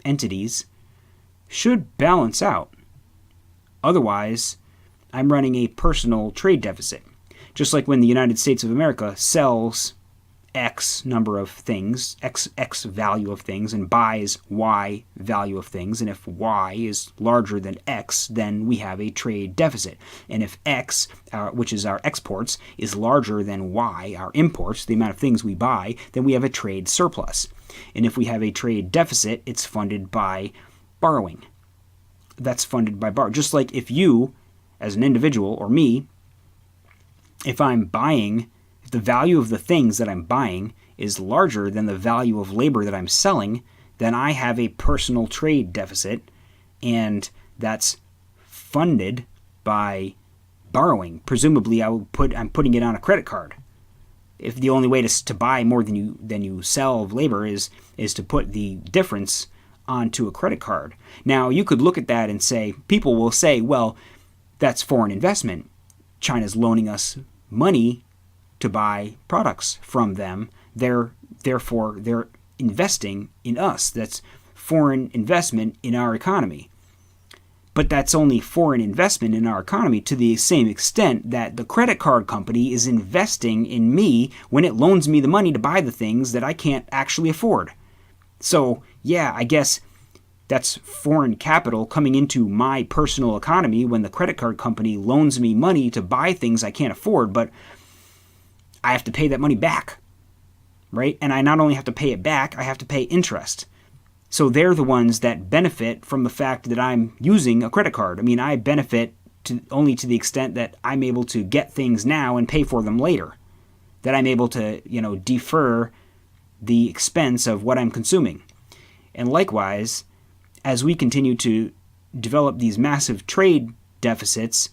Speaker 1: entities should balance out. Otherwise, I'm running a personal trade deficit. Just like when the United States of America sells X number of things, X value of things, and buys Y value of things, and if Y is larger than X, then we have a trade deficit. And if X, which is our exports, is larger than Y, our imports, the amount of things we buy, then we have a trade surplus. And if we have a trade deficit, it's funded by borrowing. That's funded by borrowing. Just like if you, as an individual, or me, if the value of the things that I'm buying is larger than the value of labor that I'm selling, then I have a personal trade deficit, and that's funded by borrowing. Presumably, I'm putting it on a credit card. If the only way to buy more than you sell of labor is to put the difference onto a credit card. Now, you could look at that and say, people will say, well, that's foreign investment. China's loaning us money to buy products from them. Therefore, they're investing in us. That's foreign investment in our economy. But that's only foreign investment in our economy to the same extent that the credit card company is investing in me when it loans me the money to buy the things that I can't actually afford. So, yeah, I guess that's foreign capital coming into my personal economy when the credit card company loans me money to buy things I can't afford, but I have to pay that money back, right? And I not only have to pay it back, I have to pay interest. So they're the ones that benefit from the fact that I'm using a credit card. I mean, I benefit only to the extent that I'm able to get things now and pay for them later, that I'm able to, defer the expense of what I'm consuming. And likewise, as we continue to develop these massive trade deficits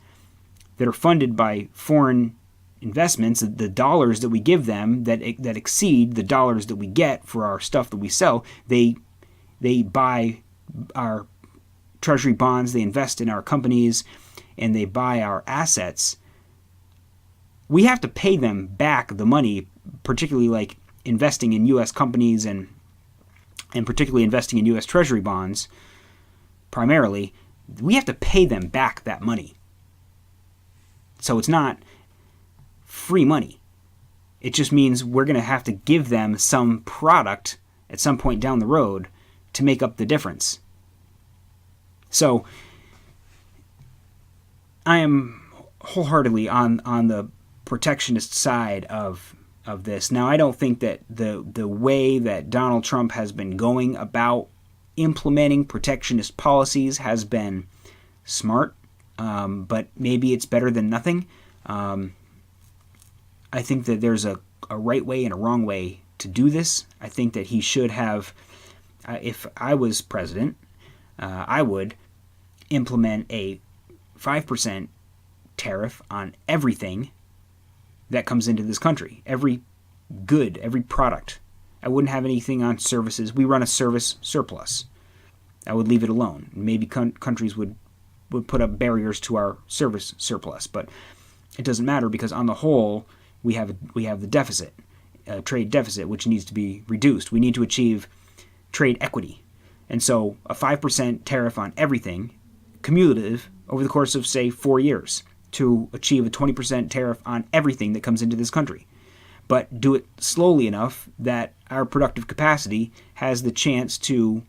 Speaker 1: that are funded by foreign investments, the dollars that we give them that exceed the dollars that we get for our stuff that we sell, they buy our treasury bonds, they invest in our companies, and they buy our assets, we have to pay them back the money, particularly like investing in U.S. companies and particularly investing in U.S. treasury bonds, primarily. We have to pay them back that money. So it's not free money. It just means we're going to have to give them some product at some point down the road to make up the difference. So I am wholeheartedly on the protectionist side of this. Now, I don't think that the way that Donald Trump has been going about implementing protectionist policies has been smart, but maybe it's better than nothing. I think that there's a right way and a wrong way to do this. I think that he should have, if I was president, I would implement a 5% tariff on everything that comes into this country. Every good, every product. I wouldn't have anything on services. We run a service surplus. I would leave it alone. Maybe countries would put up barriers to our service surplus, but it doesn't matter because on the whole, we have the deficit, trade deficit, which needs to be reduced. We need to achieve trade equity. And so a 5% tariff on everything, cumulative, over the course of, say, 4 years, to achieve a 20% tariff on everything that comes into this country. But do it slowly enough that our productive capacity has the chance to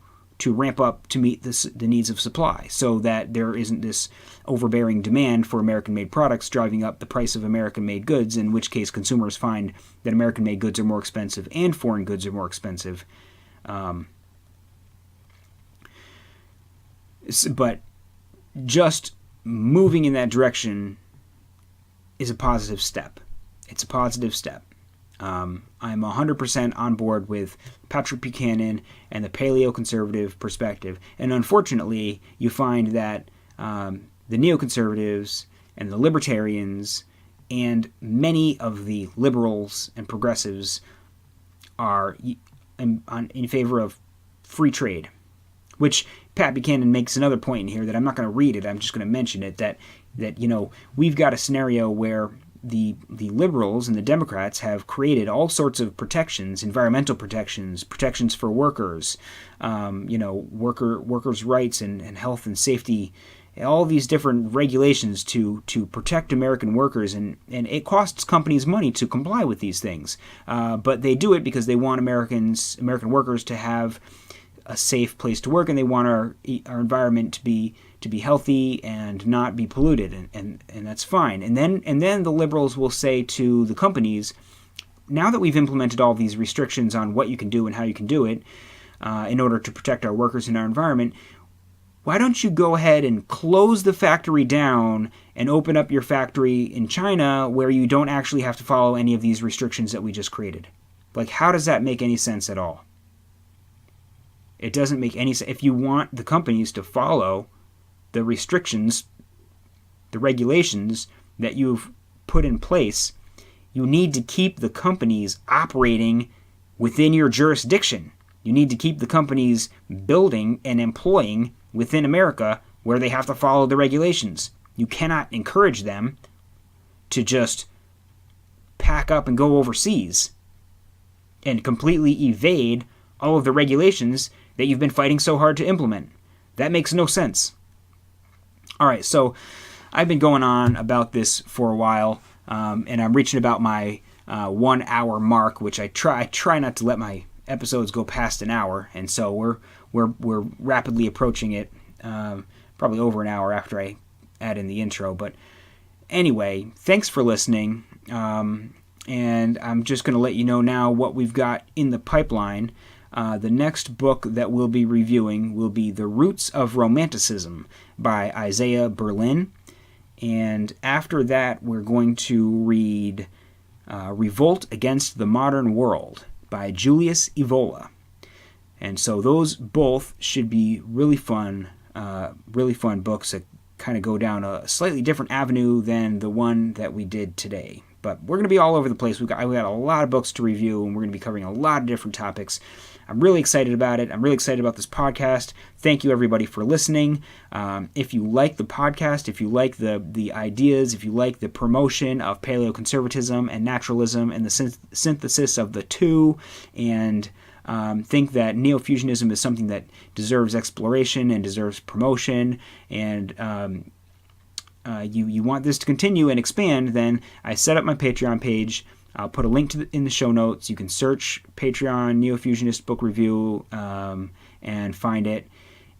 Speaker 1: ramp up to meet the needs of supply, so that there isn't this overbearing demand for American-made products driving up the price of American-made goods, in which case consumers find that American-made goods are more expensive and foreign goods are more expensive. But just moving in that direction is a positive step. It's a positive step. I'm 100% on board with Pat Buchanan and the paleoconservative perspective. And unfortunately, you find that the neoconservatives and the libertarians and many of the liberals and progressives are in favor of free trade, which Pat Buchanan makes another point in here that I'm not going to read it. I'm just going to mention it, that we've got a scenario where the liberals and the Democrats have created all sorts of protections, environmental protections for workers, workers' rights and health and safety, all these different regulations to protect American workers, and it costs companies money to comply with these things. But they do it because they want American workers to have a safe place to work, and they want our environment to be healthy and not be polluted, and that's fine. And then the liberals will say to the companies, now that we've implemented all these restrictions on what you can do and how you can do it in order to protect our workers and our environment, why don't you go ahead and close the factory down and open up your factory in China where you don't actually have to follow any of these restrictions that we just created? Like, how does that make any sense at all? It doesn't make any sense. If you want the companies to follow the restrictions, the regulations that you've put in place, you need to keep the companies operating within your jurisdiction. You need to keep the companies building and employing within America where they have to follow the regulations. You cannot encourage them to just pack up and go overseas and completely evade all of the regulations that you've been fighting so hard to implement. That makes no sense. All right, so I've been going on about this for a while, and I'm reaching about my 1 hour mark, which I try not to let my episodes go past an hour, and so we're rapidly approaching it, probably over an hour after I add in the intro. But anyway, thanks for listening, and I'm just going to let you know now what we've got in the pipeline. The next book that we'll be reviewing will be The Roots of Romanticism by Isaiah Berlin. And after that, we're going to read Revolt Against the Modern World by Julius Evola. And so those both should be really fun books that kind of go down a slightly different avenue than the one that we did today. But we're going to be all over the place. I got a lot of books to review, and we're going to be covering a lot of different topics. I'm really excited about it. I'm really excited about this podcast. Thank you, everybody, for listening. If you like the podcast, if you like the ideas, if you like the promotion of paleoconservatism and naturalism and the synthesis of the two, and think that neo-fusionism is something that deserves exploration and deserves promotion, and you want this to continue and expand, then I set up my Patreon page. I'll put a link in the show notes. You can search Patreon Neo-Fusionist Book Review and find it.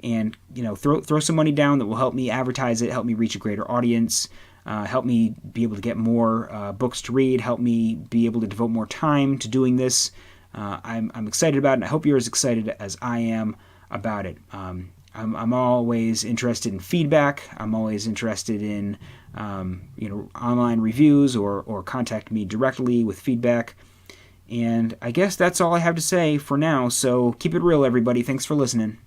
Speaker 1: And throw some money down that will help me advertise it, help me reach a greater audience, help me be able to get more books to read, help me be able to devote more time to doing this. I'm excited about it, and I hope you're as excited as I am about it. I'm always interested in feedback. I'm always interested in online reviews or contact me directly with feedback. And I guess that's all I have to say for now. So keep it real, everybody. Thanks for listening.